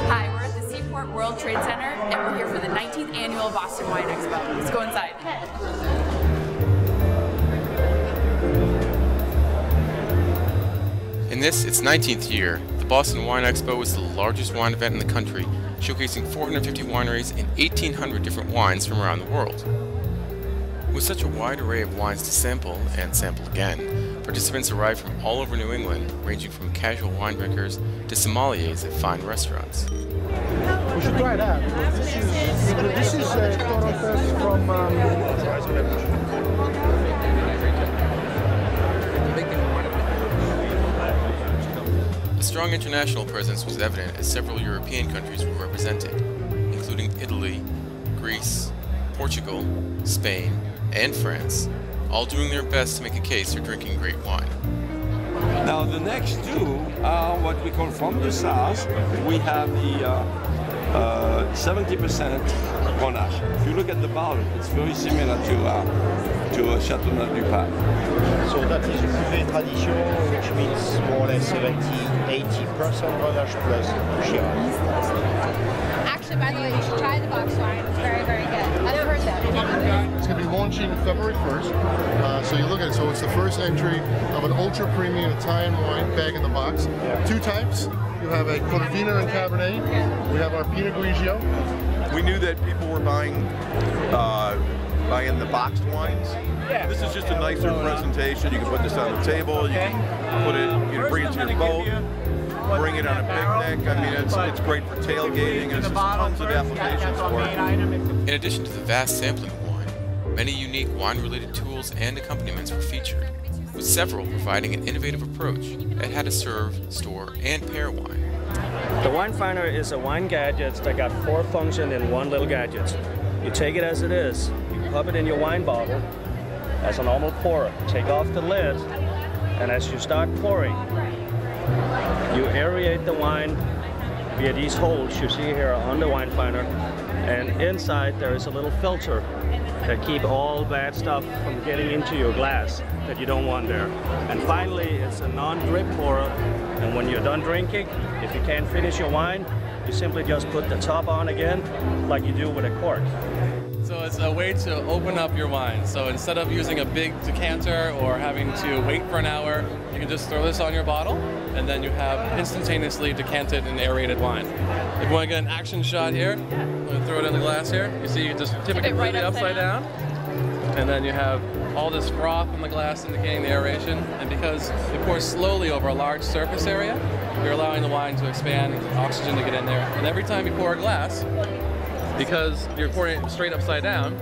Hi, we're at the Seaport World Trade Center, and we're here for the 19th annual Boston Wine Expo. Let's go inside. In this, its 19th year, the Boston Wine Expo is the largest wine event in the country, showcasing 450 wineries and 1,800 different wines from around the world. With such a wide array of wines to sample and sample again, participants arrive from all over New England, ranging from casual wine drinkers to sommeliers at fine restaurants. We should try that. This is Toronto from A strong international presence was evident as several European countries were represented, including Italy, Greece, Portugal, Spain, and France, all doing their best to make a case for drinking great wine. Now the next two are what we call from the south. We have the 70% Grenache. If you look at the bottle, it's very similar to Châteauneuf du Pape. So that is a cuvée tradition, which means more or less 70–80% Grenache plus Shiraz. Actually, by the way, you should try the box wine. It's very, very good. I've heard that. It's going to be launching February 1st. So you look at it, so it's the first entry of an ultra-premium Italian wine bag in the box. Two types. You have a Corvina and Cabernet. We have our Pinot Grigio. We knew that people were buying the boxed wines. This is just a nicer presentation. You can put this on the table. You can put it, you can bring it to your boat, bring it on a picnic. I mean, it's great for tailgating. There's tons of applications for it. In addition to the vast sampling of wine, many unique wine-related tools and accompaniments were featured, with several providing an innovative approach at how to serve, store, and pair wine. The wine finder is a wine gadget that got 4 functions in one little gadget. You take it as it is, you pop it in your wine bottle as a normal pourer. Take off the lid, and as you start pouring, you aerate the wine via these holes you see here on the wine finder, and inside there is a little filter that keep all bad stuff from getting into your glass that you don't want there. And finally, it's a non-drip pourer, and when you're done drinking, if you can't finish your wine, you simply just put the top on again like you do with a cork. So it's a way to open up your wine. So instead of using a big decanter or having to wait for an hour, you can just throw this on your bottle, and then you have instantaneously decanted and aerated wine. If you want to get an action shot here, I'm going to throw it in the glass here. You see, you just tip it completely upside down, and then you have all this froth in the glass indicating the aeration. And because it pours slowly over a large surface area, you're allowing the wine to expand, oxygen to get in there. And every time you pour a glass, because you're pouring it straight upside down,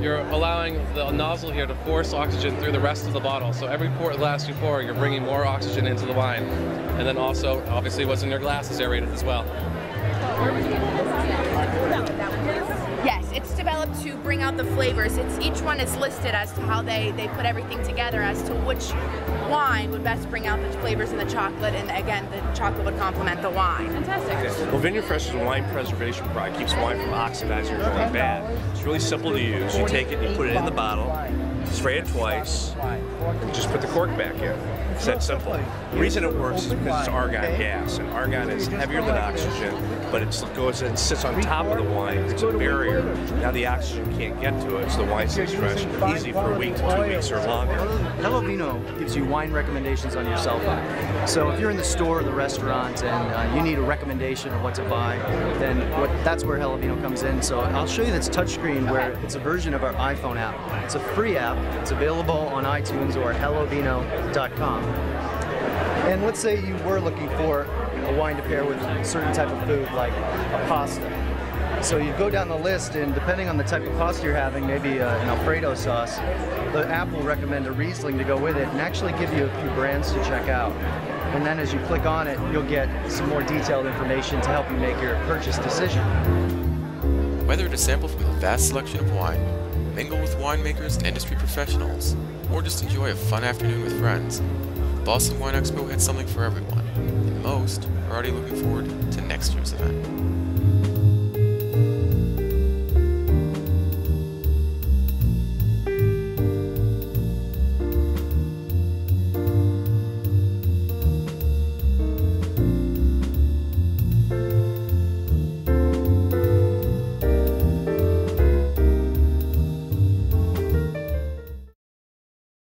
you're allowing the nozzle here to force oxygen through the rest of the bottle. So every glass you pour, you're bringing more oxygen into the wine. And then also, obviously, what's in your glass is aerated as well. Yes, it's developed to bring out the flavors. Each one is listed as to how they put everything together as to which wine would best bring out the flavors in the chocolate, and again, the chocolate would complement the wine. Fantastic. Well, Vineyard Fresh is a wine preservation product. Keeps wine from oxidizing or going bad. It's really simple to use. You take it, you put it in the bottle, spray it twice, and just put the cork back in. It's that simple. The reason it works is because it's argon gas, and argon is heavier than oxygen, but it goes and sits on top of the wine. It's a barrier. Now the oxygen can't get to it, so the wine stays fresh, easy for a week to 2 weeks or longer. Hello Vino gives you wine recommendations on your cell phone. So if you're in the store or the restaurant and you need a recommendation of what to buy, then that's where Hello Vino comes in. So I'll show you this touchscreen where it's a version of our iPhone app. It's a free app. It's available on iTunes or hellovino.com. And let's say you were looking for a wine to pair with a certain type of food, like a pasta. So you go down the list, and depending on the type of pasta you're having, maybe an Alfredo sauce, the app will recommend a Riesling to go with it and actually give you a few brands to check out. And then as you click on it, you'll get some more detailed information to help you make your purchase decision. Whether to sample from the vast selection of wine, mingle with winemakers and industry professionals, or just enjoy a fun afternoon with friends, the Boston Wine Expo had something for everyone, and most are already looking forward to next year's event.